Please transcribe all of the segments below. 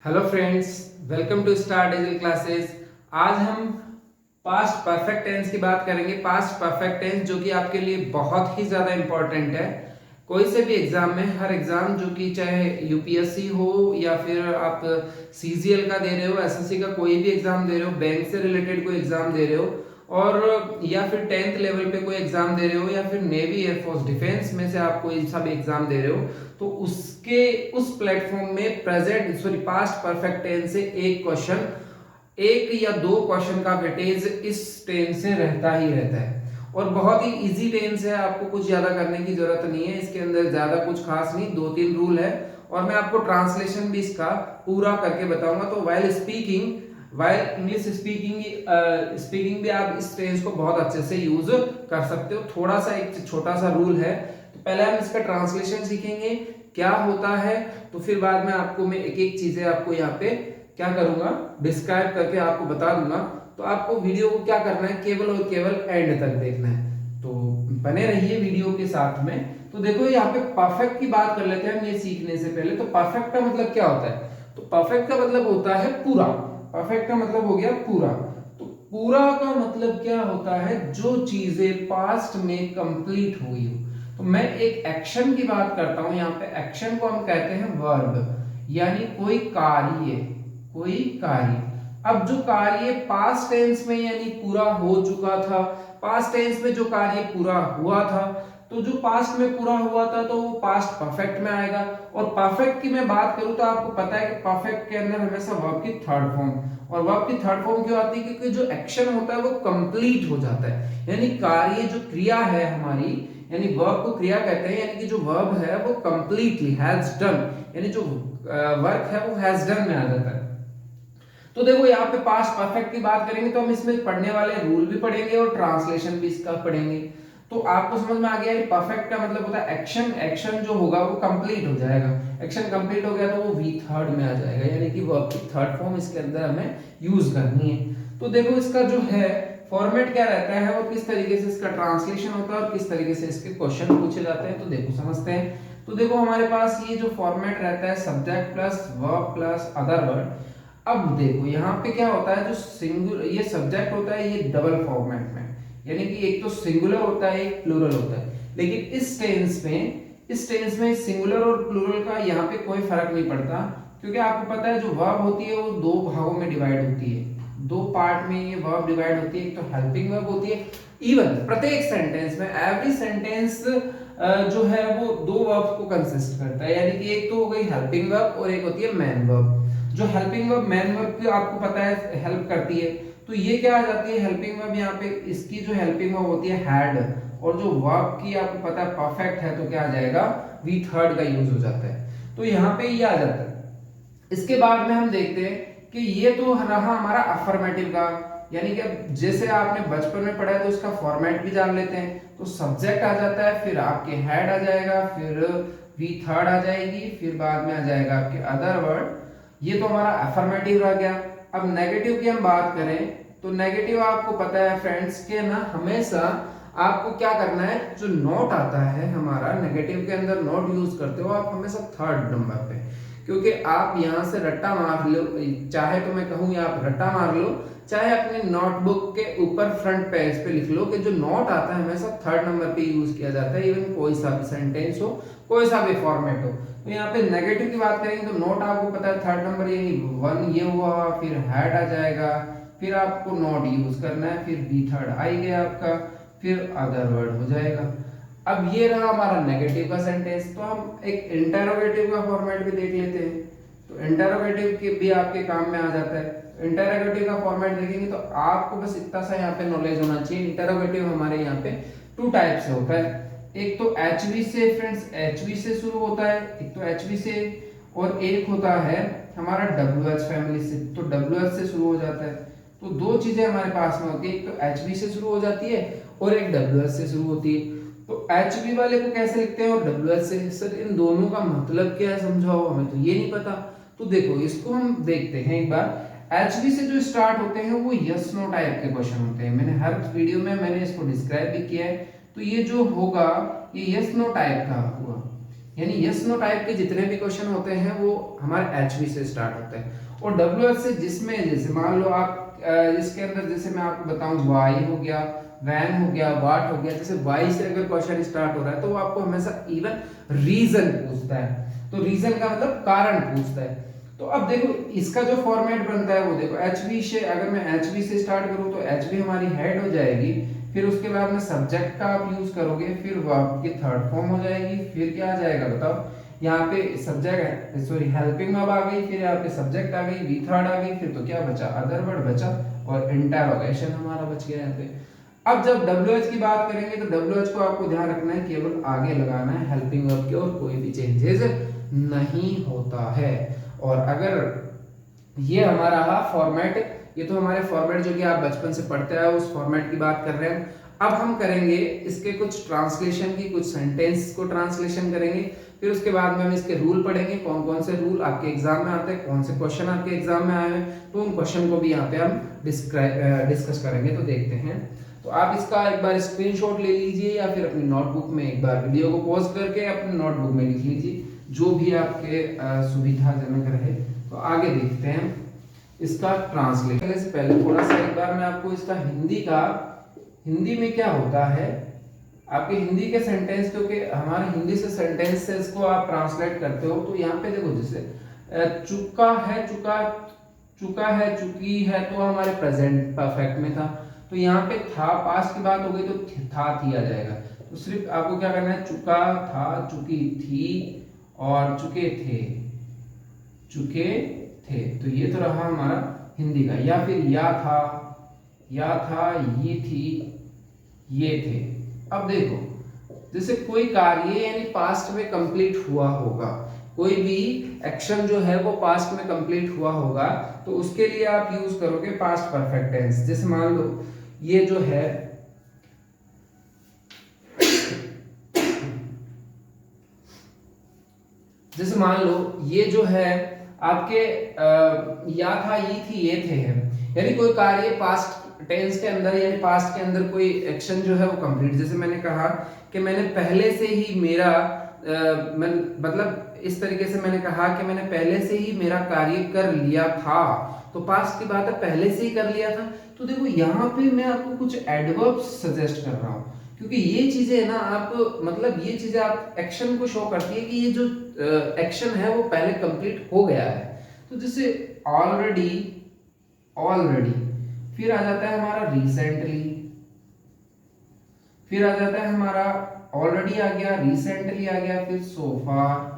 Hello friends, welcome to star digital classes. आज हम past perfect tense की बात करेंगे। पास्ट परफेक्ट टेंस जो कि आपके लिए बहुत ही ज़्यादा इम्पोर्टेंट है। कोई से भी एग्जाम में, हर एग्जाम जो कि चाहे यूपीएससी हो या फिर आप सीजीएल का दे रहे हो, एसएससी का कोई भी एग्जाम दे रहे हो, बैंक से रिलेटेड कोई एग्जाम दे रहे हो, और या फिर 10th लेवल पे कोई एग्जाम दे रहे हो, या फिर नेवी, एयरफोर्स, डिफेंस में से आप कोई सा भी एग्जाम दे रहे हो, तो उसके उस प्लेटफॉर्म में present sorry past perfect tense से एक क्वेश्चन, एक या दो क्वेश्चन का वेटेज इस टेंस से रहता ही रहता है। और बहुत ही इजी टेंस है, आपको कुछ ज्यादा करने की जरूरत नहीं है। इसके अंदर ज्यादा कुछ खास नहीं, दो तीन रूल है और मैं आपको ट्रांसलेशन भी इसका पूरा करके बताऊंगा। तो वाइल इंग्लिश स्पीकिंग भी आप इस टेंस को बहुत अच्छे से यूज कर सकते हो। थोड़ा सा एक छोटा सा रूल है। तो पहले हम इसका ट्रांसलेशन सीखेंगे क्या होता है, तो फिर बाद में आपको मैं एक एक चीजें आपको यहाँ पे क्या करूंगा, डिस्क्राइब करके आपको बता दूंगा। तो आपको वीडियो को क्या करना है, केवल और केवल एंड तक देखना है। तो बने रहिए वीडियो के साथ में। तो देखो यहाँ पे परफेक्ट की बात कर लेते हैं हम ये सीखने से पहले। तो परफेक्ट का मतलब क्या होता है? तो परफेक्ट का मतलब होता है पूरा। परफेक्ट का मतलब हो गया पूरा। तो पूरा का मतलब क्या होता है? जो चीजें पास्ट में कंप्लीट हुई हो। तो मैं एक एक्शन की बात करता हूं। यहाँ पे एक्शन को हम कहते हैं वर्ब, यानी कोई कार्य, कोई कार्य। अब जो कार्य पास्ट टेंस में यानी पूरा हो चुका था, पास्ट टेंस में जो कार्य पूरा हुआ था, तो जो पास्ट में पूरा हुआ था तो वो पास्ट परफेक्ट में आएगा। और परफेक्ट की मैं बात करूं तो आपको पता है कि परफेक्ट के अंदर हमेशा वर्ब की थर्ड फॉर्म, और वर्ब की थर्ड फॉर्म क्यों आती है? क्योंकि जो एक्शन होता है वो कंप्लीट हो जाता है, यानी कार्य जो क्रिया है हमारी, यानी वर्ब को क्रिया कहते हैं, यानी कि जो वर्ब है वो कंप्लीटली हैज डन, यानी जो वर्क है वो हैज डन में आ जाता है। तो देखो यहाँ पे पास्ट परफेक्ट की बात करेंगे तो हम इसमें पढ़ने वाले रूल भी पढ़ेंगे और ट्रांसलेशन भी इसका पढ़ेंगे। तो आपको समझ में आ गया परफेक्ट का मतलब होता है एक्शन। एक्शन जो होगा वो कंप्लीट हो जाएगा। एक्शन कंप्लीट हो गया तो वो वी थर्ड में आ जाएगा, यानी कि वर्ब की थर्ड फॉर्म इसके अंदर हमें यूज करनी है। तो देखो इसका जो है फॉर्मेट क्या रहता है और किस तरीके से इसका ट्रांसलेशन होता है और किस तरीके से इसके क्वेश्चन पूछे जाते हैं, तो देखो समझते हैं। तो देखो हमारे पास ये जो फॉर्मेट रहता है subject plus verb plus other word. अब देखो यहाँ पे क्या होता है, जो सिंगुलर ये सब्जेक्ट होता है ये डबल फॉर्मेट में, यानी कि एक तो सिंगुलर होता है एक प्लूरल होता है। लेकिन इस टेंस में सिंगुलर और प्लूरल का यहाँ पे कोई फर्क नहीं पड़ता, क्योंकि आपको पता है जो वर्ब होती है वो दो भागों में डिवाइड होती है, दो पार्ट में ये वर्ब डिवाइड होती है। एक तो हेल्पिंग वर्ब होती है। इवन प्रत्येक सेंटेंस में एवरी सेंटेंस जो है वो दो वर्ब्स को कंसिस्ट करता है, यानी कि एक तो हो गई हेल्पिंग वर्ब और एक होती है मैन वर्ब। जो हेल्पिंग वर्ब मैन वर्ब की आपको पता है हेल्प करती है, तो ये क्या आ जाती है हेल्पिंग वर्ब। यहाँ पे इसकी जो हेल्पिंग वर्ब होती है हैड, और जो वर्ब की आपको पता है परफेक्ट है तो क्या आ जाएगा, वी थर्ड का यूज हो जाता है। तो यहाँ पे ये आ जाता है। इसके बाद में हम देखते हैं कि ये तो रहा हमारा अफर्मेटिव का, यानी कि जैसे आपने बचपन में पढ़ा है तो उसका फॉर्मेट भी जान लेते हैं। तो सब्जेक्ट आ जाता है, फिर आपके हेड आ जाएगा, फिर वी थर्ड आ जाएगी, फिर बाद में आ जाएगा आपके अदर वर्ड। ये तो हमारा अफर्मेटिव रह गया। अब नेगेटिव की हम बात करें तो नेगेटिव आपको पता है फ्रेंड्स के ना, हमेशा आपको क्या करना है, जो नोट आता है हमारा नेगेटिव के अंदर नोट यूज करते हो आप हमेशा थर्ड नंबर पे, क्योंकि आप यहां से रट्टा मार लो, चाहे तो मैं कहूँ आप रट्टा मार लो, चाहे अपने नोटबुक के ऊपर फ्रंट पेज पे लिख लो कि जो नोट आता है हमेशा थर्ड नंबर पे यूज किया जाता है। इवन कोई सा भी सेंटेंस हो, कोई सा भी फॉर्मेट हो। तो यहाँ पे नेगेटिव की बात करेंगे तो नोट आपको पता है थर्ड नंबर, यानी वन ये हुआ, फिर हैड आ जाएगा, फिर आपको नोट यूज करना है, फिर बी थर्ड आ ही गया आपका, फिर अदर वर्ड हो जाएगा। अब ये रहा हमारा नेगेटिव का सेंटेंस। तो हम एक इंटरोगेटिव का फॉर्मेट भी देख लेते हैं। तो इंटरोगेटिव के भी आपके काम में आ जाता है। इंटरोगेटिव का फॉर्मेट देखेंगे तो आपको बस इतना सा यहाँ पे नॉलेज होना चाहिए। इंटरोगेटिव हमारे यहाँ पे टू टाइप से होता है। एक तो एचवी से फ्रेंड्स, एचवी से शुरू होता है, एक तो एचवी से, और एक होता है हमारा डब्ल्यूएच फैमिली से। तो डब्ल्यूएच से शुरू हो जाता है। तो दो चीजें हमारे पास में होती है, एक तो एचवी से शुरू हो जाती है और एक डब्ल्यूएच से शुरू होती है। तो एचवी वाले को कैसे लिखते हैं और डब्ल्यूएच से? सर इन दोनों का मतलब क्या है समझाओ, हमें तो ये नहीं पता। तो देखो इसको हम देखते हैं एक बार। एचवी से जो स्टार्ट होते हैं वो यस नो टाइप के क्वेश्चन होते हैं। मैंने हर वीडियो में मैंने इसको डिस्क्राइब भी किया है। तो ये जो होगा ये यस नो टाइप का हुआ, यानी यस नो टाइप के जितने भी क्वेश्चन होते हैं वो हमारे HV से स्टार्ट होते हैं। और WH से जिसमें जैसे मान लो आप इसके अंदर जैसे मैं आपको बताऊं वाई हो गया, वैन हो गया, वाट हो गया, जैसे वाई से अगर क्वेश्चन स्टार्ट हो रहा है तो वो आपको हमेशा इवन रीजन पूछता है। तो रीजन का मतलब कारण पूछता है। तो अब देखो इसका जो फॉर्मेट बनता है वो देखो HV से, अगर मैं HV से स्टार्ट करूं तो HV हमारी हेड हो जाएगी, फिर उसके बाद में सब्जेक्ट का आप यूज करोगे, फिर वर्ब की थर्ड फॉर्म हो जाएगी, फिर क्या आ जाएगा बताओ, यहाँ पे सब्जेक्ट सॉरी हेल्पिंग वर्ब आ गई, फिर यहाँ पे सब्जेक्ट आ गई, वी थर्ड आ गई, फिर तो क्या बचा अदर वर्ड बचा और इंटरोगेशन हमारा बच गया यहाँ पे। अब जब WH की बात करेंगे तो WH को आपको ध्यान रखना है केवल आगे लगाना है हेल्पिंग वर्ब के और कोई भी चेंजेस नहीं होता है। और अगर ये हमारा रहा फॉर्मेट, ये तो हमारे फॉर्मेट जो कि आप बचपन से पढ़ते आए उस फॉर्मेट की बात कर रहे हैं। अब हम करेंगे इसके कुछ ट्रांसलेशन की, कुछ सेंटेंस को ट्रांसलेशन करेंगे, फिर उसके बाद में हम इसके रूल पढ़ेंगे, कौन कौन से रूल आपके एग्जाम में आते हैं, कौन से क्वेश्चन आपके एग्जाम में आए हैं, तो उन क्वेश्चन को भी यहाँ पे हम डिस्कस करेंगे। तो देखते हैं, तो आप इसका एक बार स्क्रीनशॉट ले लीजिए या फिर अपनी नोटबुक में एक बार वीडियो को पॉज करके अपनी नोटबुक में लिख लीजिए, जो भी आपके सुविधाजनक रहे। तो आगे देखते हैं इसका ट्रांसलेशन से पहले थोड़ा सा एक बार मैं आपको इसका हिंदी में क्या होता है आपके हिंदी के सेंटेंस, क्योंकि हमारे हिंदी से सेंटेंसेस को आप ट्रांसलेट करते हो। तो यहाँ पे देखो जैसे चुका है, चुका है, चुकी है, तो हमारे प्रेजेंट परफेक्ट में था। तो यहाँ पे था पास्ट की बात हो गई तो था थी आ जाएगा। तो सिर्फ आपको क्या करना है, चुका था, चुकी थी और चुके थे, चुके थे। तो ये तो रहा हमारा हिंदी का। या फिर या था, ये थी, ये थे। अब देखो जैसे कोई कार्य यानी पास्ट में कंप्लीट हुआ होगा, कोई भी एक्शन जो है वो पास्ट में कंप्लीट हुआ होगा, तो उसके लिए आप यूज करोगे पास्ट परफेक्ट टेंस। जैसे मान लो ये जो है जैसे मान लो ये जो है आपके या था, ये थी, ये थे है, यानी कोई कार्य पास्ट टेंस के अंदर यानी पास्ट के अंदर कोई एक्शन जो है वो कंप्लीट। जैसे मैंने कहा कि मैंने पहले से ही मेरा मतलब इस तरीके से मैंने कहा कि मैंने पहले से ही मेरा कार्य कर लिया था, तो पास्ट की बात है, पहले से ही कर लिया था। तो देखो यहाँ पे मैं आपको कुछ एडवर्ब्स सजेस्ट कर रहा हूँ, क्योंकि ये चीजें ना आप मतलब ये चीजें आप एक्शन को शो करती है कि ये जो एक्शन है वो पहले कंप्लीट हो गया है। तो जैसे ऑलरेडी, फिर आ जाता है हमारा रिसेंटली, फिर आ जाता है हमारा ऑलरेडी आ गया, रिसेंटली आ गया, फिर सो फार,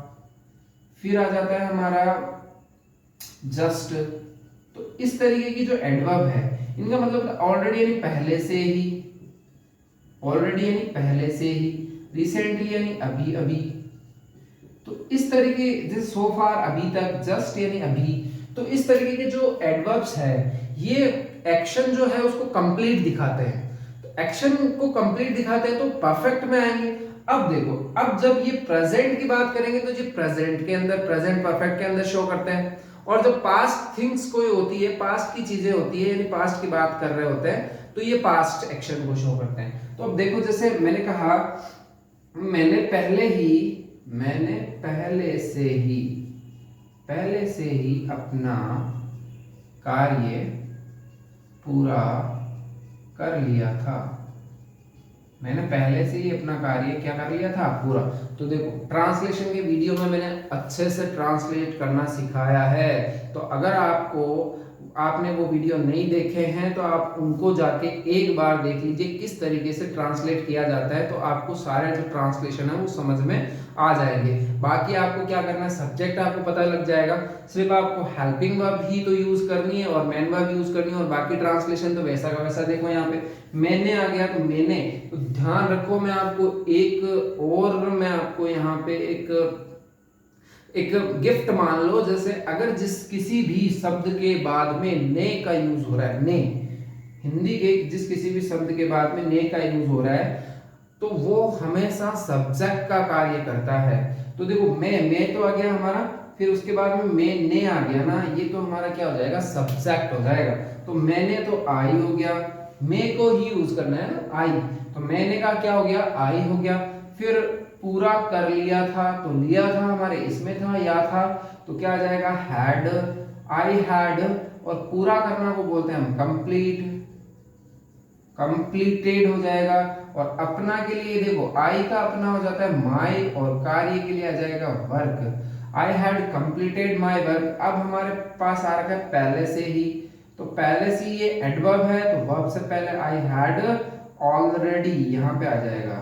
फिर आ जाता है हमारा जस्ट। तो इस तरीके की जो एडवर्ब है इनका मतलब ऑलरेडी यानी पहले से ही, ऑलरेडी यानी पहले से ही, रिसेंटली यानी अभी अभी। तो इस तरीके जैसे सो फार अभी तक, जस्ट यानी अभी। तो इस तरीके के जो एडवर्ब्स है ये एक्शन जो है उसको कंप्लीट दिखाते हैं। तो एक्शन को कंप्लीट दिखाते हैं तो परफेक्ट में आएंगे। अब देखो, अब जब ये प्रेजेंट की बात करेंगे तो ये प्रेजेंट के अंदर, प्रेजेंट परफेक्ट के अंदर शो करते हैं। और जब पास्ट थिंग्स कोई होती है, पास्ट की चीजें होती है यानी पास्ट की बात कर रहे होते हैं, तो ये पास्ट एक्शन को शो करते हैं। तो अब देखो जैसे मैंने कहा मैंने पहले से ही अपना कार्य पूरा कर लिया था। मैंने पहले से ही अपना कार्य क्या कर लिया था, पूरा। तो देखो ट्रांसलेशन के वीडियो में मैंने अच्छे से ट्रांसलेट करना सिखाया है। तो अगर आपने वो वीडियो नहीं देखे हैं तो आप उनको जाके एक बार देख लीजिए किस तरीके से ट्रांसलेट किया जाता है। तो आपको सारे जो ट्रांसलेशन है वो समझ में आ जाएंगे। बाकी आपको क्या करना है, सब्जेक्ट आपको पता लग जाएगा, सिर्फ आपको हेल्पिंग वर्ब ही तो यूज करनी है और मेन वर्ब यूज करनी है, और बाकी ट्रांसलेशन तो वैसा का वैसा। देखो यहाँ पे मैंने आ गया तो मैंने, तो ध्यान रखो मैं आपको यहाँ पे एक गिफ्ट मान लो। जैसे अगर किसी भी शब्द के बाद में ने का यूज हो रहा है, ने हिंदी के जिस किसी भी शब्द के बाद में ने का यूज हो रहा है तो वो हमेशा सब्जेक्ट का कार्य करता है। तो देखो मैं तो आ गया हमारा, फिर उसके बाद में मैंने आ गया ना, ये तो हमारा क्या हो जाएगा, सब्जेक्ट हो जाएगा। तो मैंने तो आई हो गया, मैं को ही यूज करना है ना, आई। तो मैंने का क्या हो गया, आई हो गया। फिर पूरा कर लिया था, तो लिया था हमारे इसमें था या था, तो क्या आ जाएगा हैड, आई हैड, और पूरा करना को बोलते हैं हम कंप्लीट, कंप्लीटेड हो जाएगा। और अपना के लिए देखो आई का अपना हो जाता है माई, और कार्य के लिए आ जाएगा work. I had completed my work. अब हमारे पास आ रखा है पहले से ही, तो पहले से ये एडवर्ब है, तो वर्ब से पहले आई हैड ऑलरेडी यहाँ पे आ जाएगा,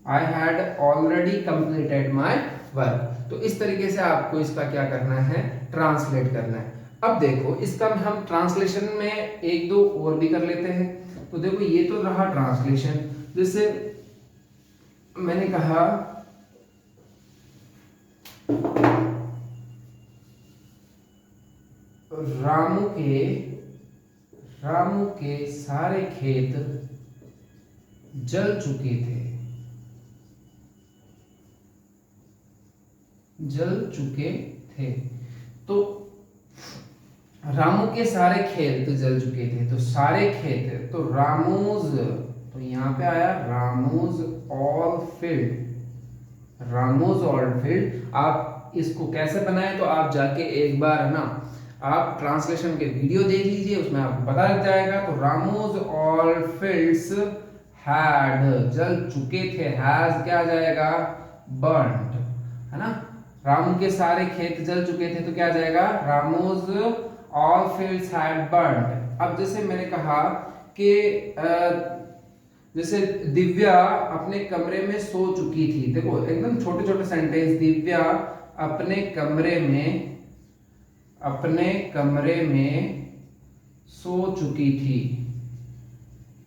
I had already completed my work. तो इस तरीके से आपको इसका क्या करना है, ट्रांसलेट करना है। अब देखो इसका हम ट्रांसलेशन में एक दो और भी कर लेते हैं। तो देखो ये तो रहा ट्रांसलेशन, जैसे मैंने कहा रामू के सारे खेत जल चुके थे, तो रामू के सारे खेत जल चुके थे, तो सारे खेत, तो रामूज, तो यहाँ पे आया रामूज ऑल फील्ड, रामूज ऑल फील्ड। आप इसको कैसे बनाए, तो आप जाके एक बार है ना आप ट्रांसलेशन के वीडियो देख लीजिए, उसमें आपको पता लग जाएगा। तो रामूज ऑल फील्ड्स हैड, जल चुके थे, हैज क्या आ जाएगा बर्न्ड, है ना। रामू के सारे खेत जल चुके थे, तो क्या आ जाएगा रामूज ऑल फील्ड्स हैड बर्न्ड। अब जैसे मैंने कहा कि जैसे दिव्या अपने कमरे में सो चुकी थी, देखो एकदम छोटे छोटे सेंटेंस, दिव्या अपने कमरे में सो चुकी थी,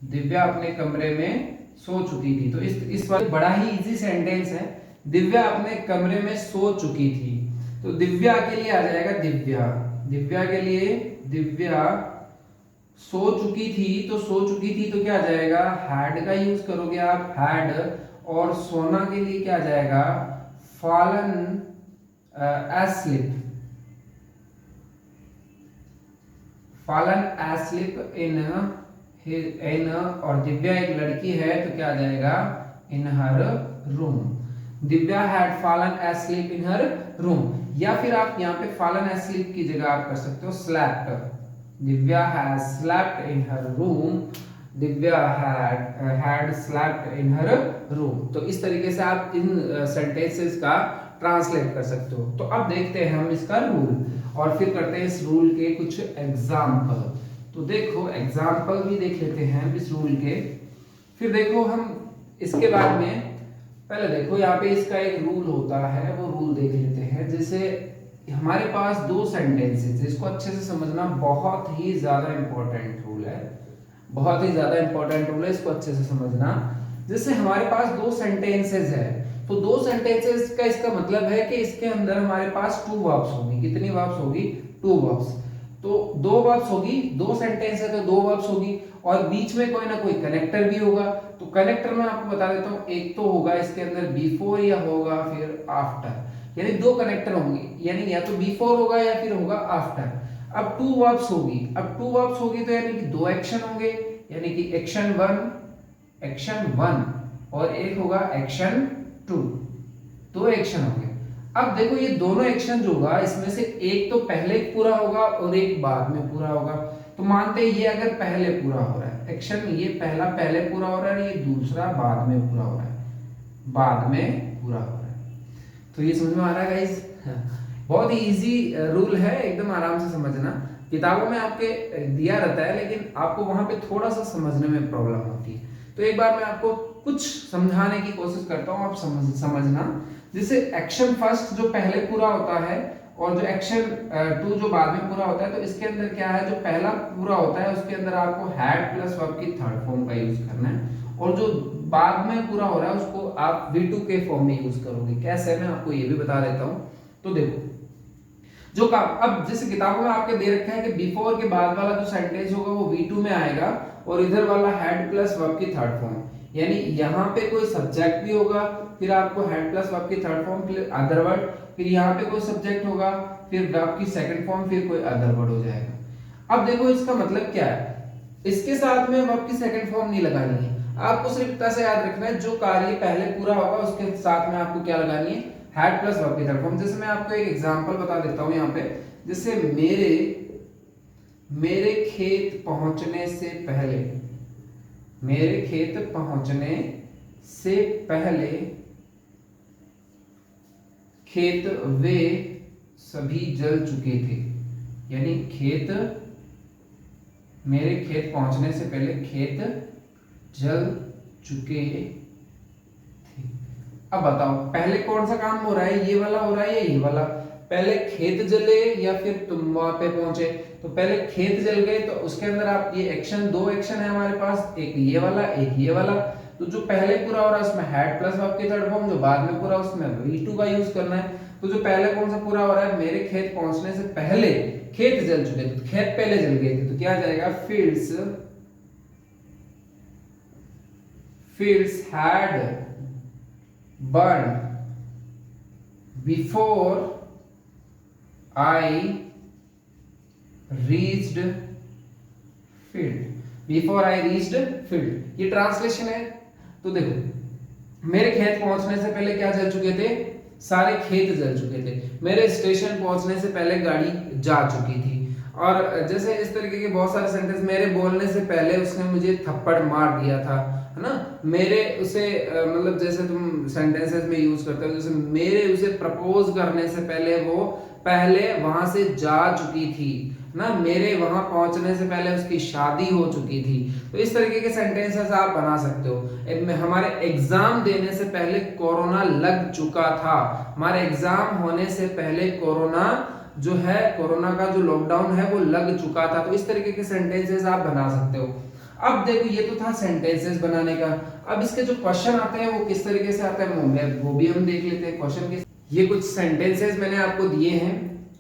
दिव्या अपने कमरे में सो चुकी थी। तो इस वाले बड़ा ही इजी सेंटेंस है, दिव्या अपने कमरे में सो चुकी थी, तो दिव्या के लिए आ जाएगा दिव्या के लिए दिव्या सो चुकी थी, तो सो चुकी थी तो क्या आ जाएगा हैड का यूज करोगे आप, हैड। और सोना के लिए क्या आ जाएगा fallen asleep, fallen asleep in, और दिव्या एक लड़की है, तो क्या आ जाएगा in her room, Divya had fallen asleep in her room. या फिर आप यहाँ पे फॉलन एस्लीप की जगह आप कर सकते हो slept, Divya has slept in her room, Divya had slept in her room. तो इस तरीके से आप इन सेंटेंसेस का ट्रांसलेट कर सकते हो। तो अब देखते हैं हम इसका रूल, और फिर करते हैं इस रूल के कुछ एग्जाम्पल। तो देखो एग्जाम्पल भी देख लेते हैं इस रूल के, फिर देखो हम इसके बाद में पहले देखो यहाँ पे इसका एक रूल होता है, वो रूल देख लेते हैं। जैसे हमारे पास दो सेंटेंसेस, इसको अच्छे से समझना, बहुत ही ज्यादा इंपॉर्टेंट रूल है, बहुत ही ज्यादा इंपॉर्टेंट रूल है, इसको अच्छे से समझना। जैसे हमारे पास दो सेंटेंसेस है, तो दो सेंटेंसेस का इसका मतलब है कि इसके अंदर हमारे पास टू वर्ब्स होंगी। कितनी वर्ब्स होगी, टू वर्ब्स। तो दो वर्ब्स होगी, दो सेंटेंस है तो दो वर्ब्स होगी, और बीच में कोई ना कोई कनेक्टर भी होगा। तो कनेक्टर मैं आपको बता देता हूँ, एक तो होगा इसके अंदर बिफोर या होगा फिर आफ्टर, यानी दो कनेक्टर होंगे, यानी या तो बिफोर होगा या फिर होगा आफ्टर। अब टू वर्ब्स होगी, अब टू वर्ब्स होगी तो यानी कि दो एक्शन होंगे, यानी कि एक्शन वन और एक होगा एक्शन टू, दो एक्शन होंगे। अब देखो ये दोनों एक्शन जो होगा इसमें से एक तो पहले पूरा होगा और एक बाद में पूरा होगा। तो मानते हैं ये अगर पहले पूरा हो रहा है एक्शन, ये पहला पहले पूरा हो रहा है, ये दूसरा बाद में पूरा हो रहा है, बाद में पूरा हो रहा है। तो ये समझ में आ रहा है गाइस, बहुत ही इजी रूल है, एकदम आराम से समझना। किताबों में आपके दिया रहता है, लेकिन आपको वहां पे थोड़ा सा समझने में प्रॉब्लम होती है। तो एक बार मैं आपको कुछ समझाने की कोशिश करता हूँ, आप समझना। जैसे एक्शन फर्स्ट जो पहले पूरा होता है और जो एक्शन टू जो बाद में पूरा होता है, तो इसके अंदर क्या है, जो पहला पूरा होता है उसके अंदर आपको हैड प्लस वर्ब की थर्ड फॉर्म का यूज करना है, और जो बाद में पूरा हो रहा है उसको आप V2 के फॉर्म में यूज करोगे। कैसे, मैं आपको ये भी बता देता हूँ। तो देखो जो काम, अब जैसे किताबों में आपके दे रखा है कि बिफोर के बाद वाला जो सेंटेंस होगा वो V2 में आएगा, और इधर वाला हैड प्लस वर्ब की थर्ड फॉर्म, यानी यहाँ पे कोई सब्जेक्ट भी होगा, फिर आपको हेड प्लस वर्ब की थर्ड फॉर्म, फिर अदर वर्ड, फिर यहाँ पे कोई सब्जेक्ट होगा, फिर वर्ब की सेकंड फॉर्म, फिर कोई अदर वर्ड हो जाएगा। अब देखो इसका मतलब क्या है, इसके साथ में वर्ब की सेकंड फॉर्म नहीं लगानी है। आपको सिर्फ इतना से याद रखना है, जो कार्य पहले पूरा होगा उसके साथ में आपको क्या लगानी है, हैड प्लस वर्ब की थर्ड फॉर्म। जैसे मैं आपको एक एग्जांपल बता देता हूं यहाँ पे, जैसे मेरे खेत पहुंचने से पहले, मेरे खेत पहुंचने से पहले खेत वे सभी जल चुके थे। यानी मेरे खेत पहुंचने से पहले खेत जल चुके थे। अब बताओ पहले कौन सा काम हो रहा है, ये वाला हो रहा है या ये वाला? पहले खेत जले या फिर तुम वहां पे पहुंचे? तो पहले खेत जल गए, तो उसके अंदर आप ये एक्शन, दो एक्शन है हमारे पास, एक ये वाला एक ये वाला। तो जो पहले पूरा हो रहा है उसमें हैड प्लस वर्ब की थर्ड फॉर्म, जो बाद में पूरा उसमें V2 का यूज करना है। तो जो पहले कौन सा पूरा हो रहा है, मेरे खेत पहुंचने से पहले खेत जल चुके थे, तो खेत पहले जल गए थे, तो क्या जाएगा, fields had burned before I reached field। ये ट्रांसलेशन है। तो देखो मेरे खेत पहुंचने से पहले क्या जल चुके थे, सारे खेत जल चुके थे। मेरे स्टेशन पहुंचने से पहले गाड़ी जा चुकी थी। और जैसे इस तरीके के बहुत सारे सेंटेंस, मेरे बोलने से पहले उसने मुझे थप्पड़ मार दिया था, है ना। मेरे उसे मतलब जैसे तुम सेंटेंसेस में यूज करते हो, जैसे मेरे उसे प्रपोज करने से पहले वो पहले वहां से जा चुकी थी ना, मेरे वहां पहुंचने से पहले उसकी शादी हो चुकी थी। तो इस तरीके के सेंटेंसेस आप बना सकते हो। हमारे एग्जाम देने से पहले कोरोना लग चुका था, हमारे एग्जाम होने से पहले कोरोना जो है, कोरोना का जो लॉकडाउन है वो लग चुका था। तो इस तरीके के सेंटेंसेस आप बना सकते हो। अब देखो ये तो था सेंटेंसेस बनाने का। अब इसके जो क्वेश्चन आते हैं वो किस तरीके से आते हैं वो भी हम देख लेते हैं। क्वेश्चन के ये कुछ सेंटेंसेस मैंने आपको दिए हैं,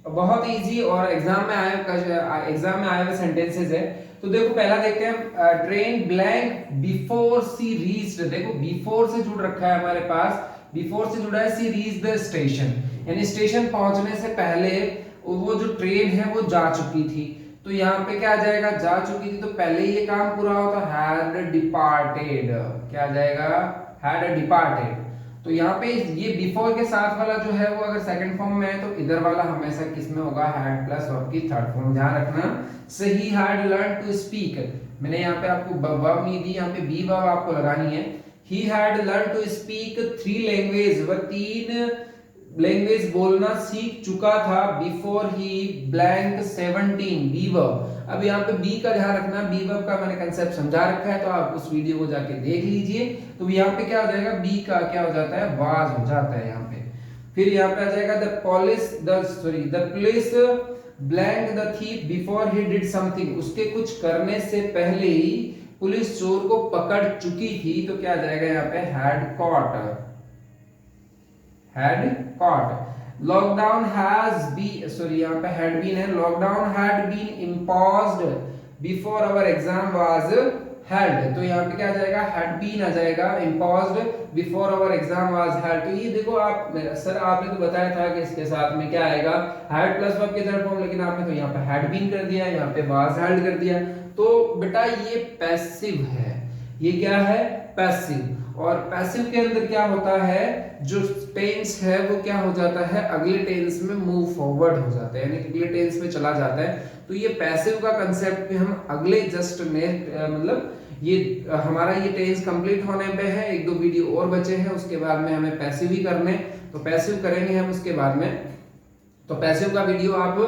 बहुत इजी और एग्जाम में आए हुए सेंटेंसेस है। तो देखो पहला देखते हैं, ट्रेन ब्लैंक बिफोर सी रीच्ड। देखो बिफोर से जुड़ रखा है हमारे पास, बिफोर से जुड़ा है सी रीच द स्टेशन, यानी स्टेशन पहुंचने से पहले वो जो ट्रेन है वो जा चुकी थी। तो यहाँ पे क्या आ जाएगा, जा चुकी थी, तो पहले ये काम पूरा होता हैड डिपार्टेड। क्या आ जाएगा, हैड डिपार्टेड। तो यहाँ पे ये बिफोर के साथ वाला जो है वो अगर सेकंड फॉर्म में है, तो इधर वाला हमेशा किस में होगा, हैड प्लस वर्ब की थर्ड फॉर्म। ध्यान रखना। सही हैड लर्न टू स्पीक, मैंने यहाँ पे आपको वर्ब नहीं दी, यहाँ पे बी वर्ब आपको लगानी है। He had learn to speak 3 language, वह 3 लैंग्वेज बोलना सीख चुका था। Before he blank 17, be verb. अब यहाँ पे बी का ध्यान रखना, बी वर्ब का मैंने कंसेप्ट समझा रखा है, तो आप उस वीडियो को जाके देख लीजिए। तो यहाँ पे क्या हो जाएगा, बी का क्या हो जाता है, वाज हो जाता है यहाँ पे। फिर यहाँ पे आ जाएगा the police blank the thief before he did something. उसके कुछ करने से पहले ही पुलिस चोर को पकड़ चुकी थी। तो क्या आ जाएगा यहाँ पे, had caught, had caught. Lockdown has be, sorry यहाँ पे हैड बीन है, lockdown had been imposed before our exam was held. तो यहाँ पे क्या आ जाएगा, हैड बीन आ जाएगा, imposed before our exam was held. तो ये देखो आप, सर आपने तो बताया था कि इसके साथ में क्या आएगा, हैड प्लस वर्ब के थर्ड फॉर्म, लेकिन आपने तो यहाँ पे हैड बीन कर दिया, यहाँ पे वाज हेल्ड कर दिया। तो बेटा ये पैसिव है, ये क्या है, पैसिव। और पैसिव के अंदर क्या होता है, जो टेंस है वो क्या हो जाता है, अगले टेंस में मूव फॉरवर्ड हो जाता है, यानी अगले टेंस में चला जाता है। तो ये पैसिव का कंसेप्ट भी हम अगले जस्ट मतलब ये हमारा ये टेंस कंप्लीट होने पे है, 1-2 वीडियो और बचे हैं, उसके बाद में हमें पैसिव ही करने, तो पैसिव करेंगे हम उसके बाद में। तो पैसिव का वीडियो आप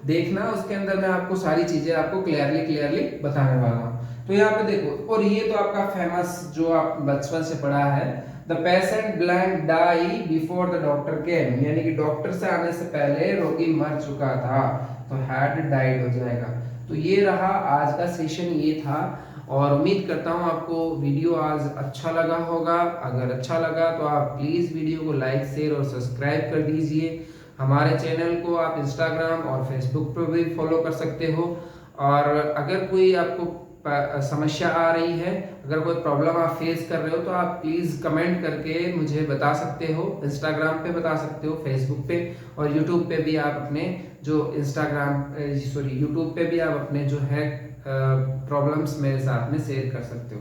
देखना, उसके अंदर मैं आपको सारी चीजें आपको क्लियरली बताने वाला हूँ। तो यहाँ पे देखो, और ये तो आपका फेमस जो आप बचपन से पढ़ा है, the patient blank die before the doctor came, यानी कि डॉक्टर से आने से पहले रोगी मर चुका था, तो हैड डाइड हो जाएगा। तो ये रहा आज का सेशन, ये था। और उम्मीद करता हूँ आपको वीडियो आज अच्छा लगा होगा। अगर अच्छा लगा तो आप प्लीज़ वीडियो को लाइक, शेयर और सब्सक्राइब कर दीजिए। हमारे चैनल को आप इंस्टाग्राम और फेसबुक पर भी फॉलो कर सकते हो। और अगर कोई आपको समस्या आ रही है, अगर कोई प्रॉब्लम आप फेस कर रहे हो, तो आप प्लीज़ कमेंट करके मुझे बता सकते हो। इंस्टाग्राम पे बता सकते हो, फेसबुक पे, और यूट्यूब पे भी आप अपने जो यूट्यूब पे भी आप अपने जो है प्रॉब्लम्स मेरे साथ में शेयर कर सकते हो।